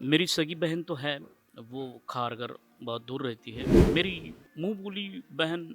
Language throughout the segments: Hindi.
मेरी सगी बहन तो है, वो खारघर बहुत दूर रहती है। मेरी मुँह बोली बहन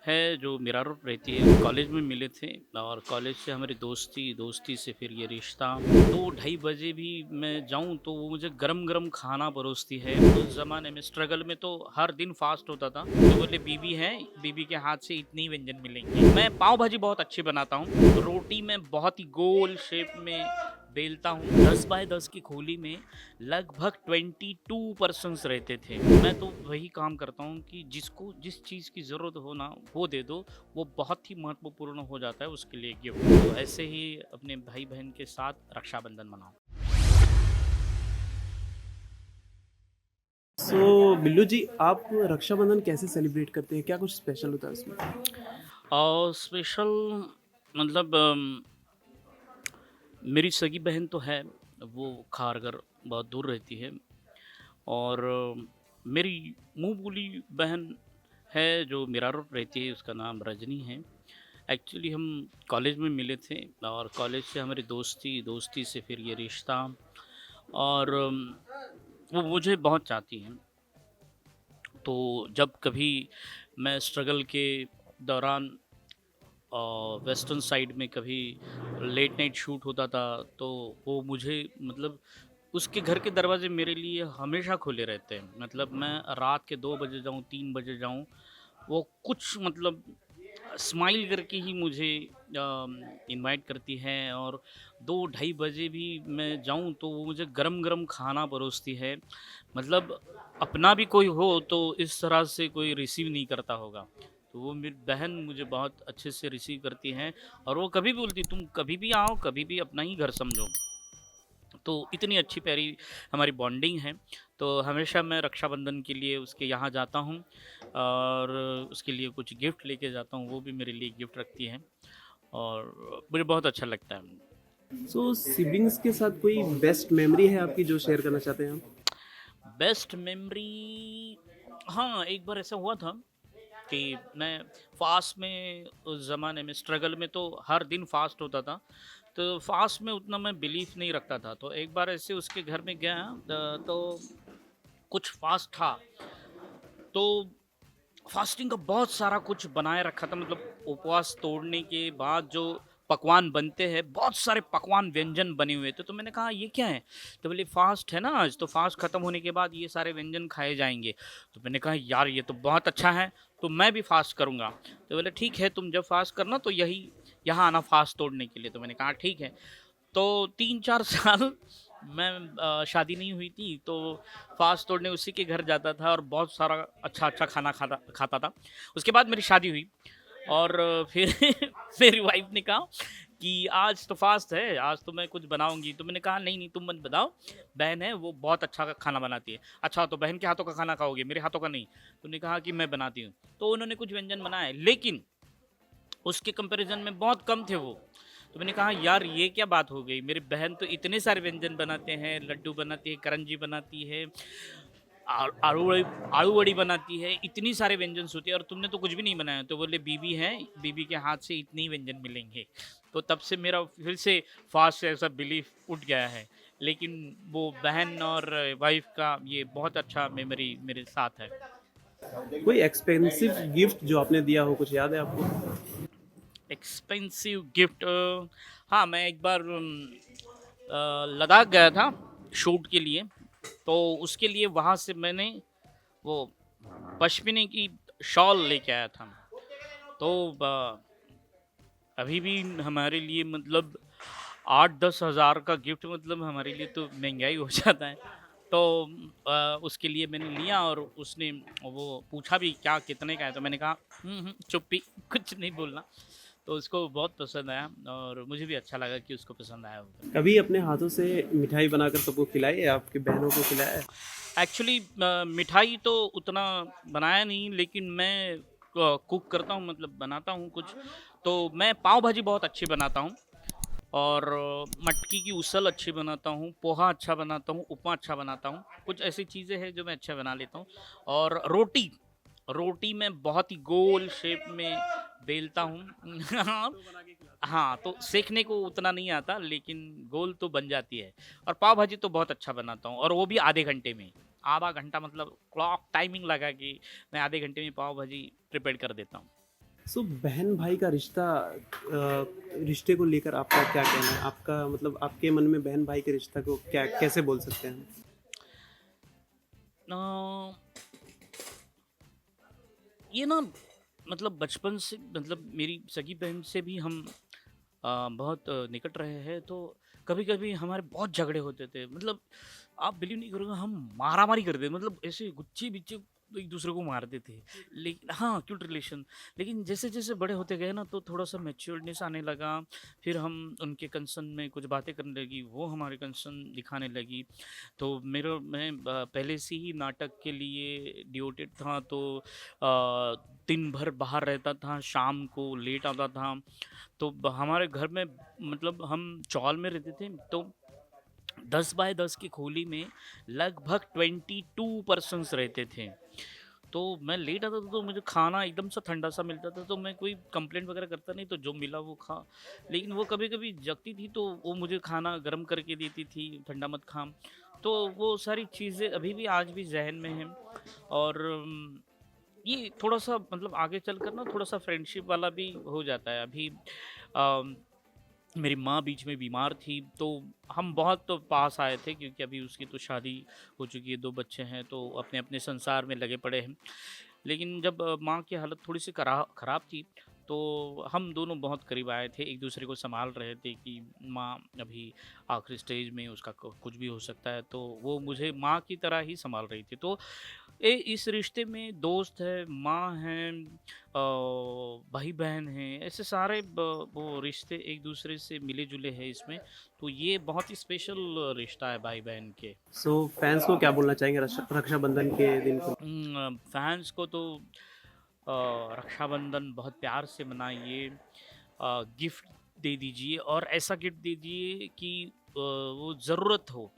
है जो मीरारोड रहती है। कॉलेज में मिले थे और कॉलेज से हमारी दोस्ती, दोस्ती से फिर ये रिश्ता। 2 ढाई बजे भी मैं जाऊँ तो वो मुझे गरम-गरम खाना परोसती है। उस ज़माने में स्ट्रगल में तो हर दिन फ़ास्ट होता था। तो बोले बीवी है, बीवी के हाथ से इतने ही व्यंजन मिलेंगे। मैं पाव भाजी बहुत अच्छी बनाता हूँ। रोटी मैं बहुत ही गोल शेप में बेलता हूँ। 10 बाय 10 की खोली में लगभग 22 पर्सन्स रहते थे। मैं तो वही काम करता हूँ कि जिसको जिस चीज़ की ज़रूरत हो ना, वो दे दो, वो बहुत ही महत्वपूर्ण हो जाता है उसके लिए गिफ्ट। तो ऐसे ही अपने भाई-बहन के साथ रक्षाबंधन मनाओ। सो बिल्लू जी, आप रक्षाबंधन कैसे सेलिब्रेट करते हैं? क्या कुछ स्पेशल होता है उसमें? और स्पेशल मतलब मेरी सगी बहन तो है, वो खारघर बहुत दूर रहती है और मेरी मुँह बोली बहन है जो मीरारोड रहती है, उसका नाम रजनी है। एक्चुअली हम कॉलेज में मिले थे और कॉलेज से हमारी दोस्ती, दोस्ती से फिर ये रिश्ता और वो मुझे बहुत चाहती हैं। तो जब कभी मैं स्ट्रगल के दौरान वेस्टर्न साइड में कभी लेट नाइट शूट होता था, तो वो मुझे मतलब उसके घर के दरवाजे मेरे लिए हमेशा खुले रहते हैं। मतलब मैं रात के 2 बजे जाऊँ, 3 बजे जाऊँ, वो कुछ मतलब स्माइल करके ही मुझे इनवाइट करती हैं और 2 ढाई बजे भी मैं जाऊँ तो वो मुझे गरम-गरम खाना परोसती है। मतलब अपना भी कोई हो तो इस तरह से कोई रिसीव नहीं करता होगा। तो वो मेरी बहन मुझे बहुत अच्छे से रिसीव करती हैं और वो कभी भी बोलती तुम कभी भी आओ, कभी भी अपना ही घर समझो। तो इतनी अच्छी प्यारी हमारी बॉन्डिंग है। तो हमेशा मैं रक्षाबंधन के लिए उसके यहाँ जाता हूँ और उसके लिए कुछ गिफ्ट लेके जाता हूँ, वो भी मेरे लिए गिफ्ट रखती है और मुझे बहुत अच्छा लगता है। सो सिबलिंग्स के साथ कोई बेस्ट मेमोरी है आपकी जो शेयर करना चाहते हैं आप? बेस्ट मेमोरी हाँ, एक बार ऐसा हुआ था कि मैं फ़ास्ट में उस ज़माने में स्ट्रगल में तो हर दिन फ़ास्ट होता था। तो फ़ास्ट में उतना मैं बिलीव नहीं रखता था। तो एक बार ऐसे उसके घर में गया तो कुछ फ़ास्ट था। तो फास्टिंग का बहुत सारा कुछ बनाए रखा था मतलब उपवास तोड़ने के बाद जो पकवान बनते हैं, बहुत सारे पकवान व्यंजन बने हुए थे। तो मैंने कहा ये क्या है? तो बोले फास्ट है ना आज, तो फास्ट खत्म होने के बाद ये सारे व्यंजन खाए जाएँगे। तो मैंने कहा यार ये तो बहुत अच्छा है, तो मैं भी फास्ट करूँगा। तो बोले ठीक है तुम जब फास्ट करना तो यही यहाँ आना फास्ट तोड़ने के लिए। तो मैंने कहा ठीक है। तो 3-4 साल मैं शादी नहीं हुई थी तो फ़ास्ट तोड़ने उसी के घर जाता था और बहुत सारा अच्छा-अच्छा खाना खाता खाता था। उसके बाद मेरी शादी हुई और फिर मेरी वाइफ़ ने कहा कि आज तो फ़ास्ट है, आज तो मैं कुछ बनाऊँगी। तो मैंने कहा नहीं, नहीं तुम मत बनाओ, बहन है वो बहुत अच्छा खाना बनाती है। अच्छा तो बहन के हाथों का खाना खाओगे, मेरे हाथों का नहीं। तो उन्होंने कहा कि मैं बनाती हूँ। तो उन्होंने कुछ व्यंजन बनाए लेकिन उसके कंपैरिज़न में बहुत कम थे वो। तो मैंने कहा यार ये क्या बात हो गई? मेरी बहन तो इतने सारे व्यंजन बनाते हैं, लड्डू बनाती है, करंजी बनाती है, आ आलू वड़ी आलू वड़ी बनाती है, इतनी सारे व्यंजन्स होते हैं और तुमने तो कुछ भी नहीं बनाया। तो बोले बीवी है, बीवी के हाथ से इतने ही व्यंजन मिलेंगे। तो तब से मेरा फिर से फ़ास्ट से ऐसा बिलीफ उठ गया है। लेकिन वो बहन और वाइफ़ का ये बहुत अच्छा मेमोरी मेरे साथ है। कोई एक्सपेंसिव गिफ्ट जो आपने दिया हो, कुछ याद है आपको? एक्सपेंसिव गिफ्ट हाँ, मैं एक बार लद्दाख गया था शूट के लिए, तो उसके लिए वहाँ से मैंने वो पश्मीने की शॉल लेके आया था। तो अभी भी हमारे लिए मतलब 8-10 हज़ार का गिफ्ट मतलब हमारे लिए तो महँगाई हो जाता है। तो उसके लिए मैंने लिया और उसने वो पूछा भी क्या कितने का है? तो मैंने कहा चुप्पी कुछ नहीं बोलना। तो उसको बहुत पसंद आया और मुझे भी अच्छा लगा कि उसको पसंद आया होगा। कभी अपने हाथों से मिठाई बनाकर सबको खिलाई है? आपकी बहनों को खिलाया है? एक्चुअली मिठाई तो उतना बनाया नहीं लेकिन मैं कुक करता हूँ मतलब बनाता हूँ कुछ। तो मैं पाव भाजी बहुत अच्छी बनाता हूँ और मटकी की उसल अच्छी बनाता हूँ, पोहा अच्छा बनाता हूँ, उपमा अच्छा बनाता हूँ। कुछ ऐसी चीज़ें हैं जो मैं अच्छा बना लेता हूँ और रोटी रोटी मैं बहुत ही गोल शेप में बेलता हूँ। हाँ, हाँ, तो सेंकने को उतना नहीं आता लेकिन गोल तो बन जाती है। और पाव भाजी तो बहुत अच्छा बनाता हूँ और वो भी आधे घंटे में। आधा घंटा मतलब क्लॉक टाइमिंग लगा के मैं आधे घंटे में पाव भाजी प्रिपेयर कर देता हूँ। सो बहन भाई का रिश्ता रिश्ते को लेकर आपका क्या कहना है? आपका मतलब आपके मन में बहन भाई के रिश्ता को क्या कैसे बोल सकते हैं हम? अ, ये ना मतलब बचपन से मतलब मेरी सगी बहन से भी हम बहुत निकट रहे हैं तो कभी-कभी हमारे बहुत झगड़े होते थे। मतलब आप बिलीव नहीं करोगे हम मारा-मारी करते थे मतलब ऐसे गुच्चे-बिच्चे एक दूसरे को मारते थे। लेकिन हाँ, क्यूट रिलेशन। लेकिन जैसे-जैसे बड़े होते गए ना तो थोड़ा-सा मैच्योर्डनेस आने लगा। फिर हम उनके कंसर्न में कुछ बातें करने लगी, वो हमारे कंसर्न दिखाने लगी। तो मैं पहले से ही नाटक के लिए डिवोटेड था तो दिन भर बाहर रहता था, शाम को लेट आता था। तो हमारे घर में मतलब हम चौल में रहते थे तो 10 बाय 10 की खोली में लगभग 22 पर्सन्स रहते थे। तो मैं लेट आता था तो मुझे खाना एकदम सा ठंडा सा मिलता था तो मैं कोई कंप्लेंट वगैरह करता नहीं तो जो मिला वो खा। लेकिन वो कभी कभी जगती थी तो वो मुझे खाना गर्म करके देती थी, ठंडा मत खा। तो वो सारी चीज़ें अभी भी आज भी जहन में हैं। और ये थोड़ा-सा मतलब आगे चलकर ना थोड़ा-सा फ्रेंडशिप वाला भी हो जाता है। अभी अम, मेरी माँ बीच में बीमार थी, तो हम बहुत तो पास आए थे क्योंकि अभी उसकी तो शादी हो चुकी है, 2 बच्चे हैं, तो अपने-अपने संसार में लगे पड़े हैं। लेकिन जब माँ की हालत थोड़ी-सी खराब थी, तो हम दोनों बहुत करीब आए थे, एक-दूसरे को सँभाल रहे थे कि माँ अभी आखिरी स्टेज में उसका क कुछ भी हो सकता है, तो वो मुझे माँ की तरह ही सँभाल रही थी। तो इस रिश्ते में दोस्त है, माँ है, भाई-बहन हैं, ऐसे सारे वो रिश्ते एक-दूसरे से मिले-जुले हैं इसमें। तो ये बहुत ही स्पेशल रिश्ता है भाई-बहन के। सो फैंस को क्या बोलना चाहेंगे रक्षाबंधन के दिन को? फैंस को तो रक्षाबंधन बहुत प्यार से मनाइए, गिफ्ट दे दीजिए और ऐसा गिफ्ट दे दीजिए कि वो ज़रूरत हो।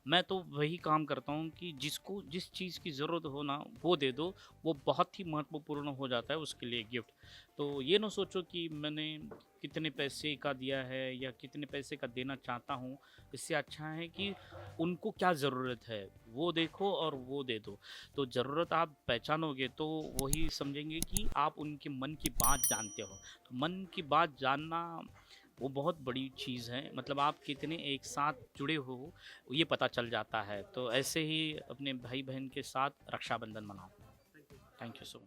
मैं तो वही काम करता हूँ कि जिसको जिस चीज़ की ज़रूरत हो ना वो दे दो, वो बहुत ही महत्वपूर्ण हो जाता है उसके लिए गिफ्ट। तो ये ना सोचो कि मैंने कितने पैसे का दिया है या कितने पैसे का देना चाहता हूँ, इससे अच्छा है कि उनको क्या ज़रूरत है, वो देखो और वो दे दो। तो ज़रूरत आप पहचानोगे तो वही समझेंगे कि आप उनके मन की बात जानते हो। तो मन की बात जानना वो बहुत बड़ी चीज़ है, मतलब आप कितने एक साथ जुड़े हो ये पता चल जाता है। तो ऐसे ही अपने भाई-बहन के साथ रक्षाबंधन मनाओ। Thank you so much.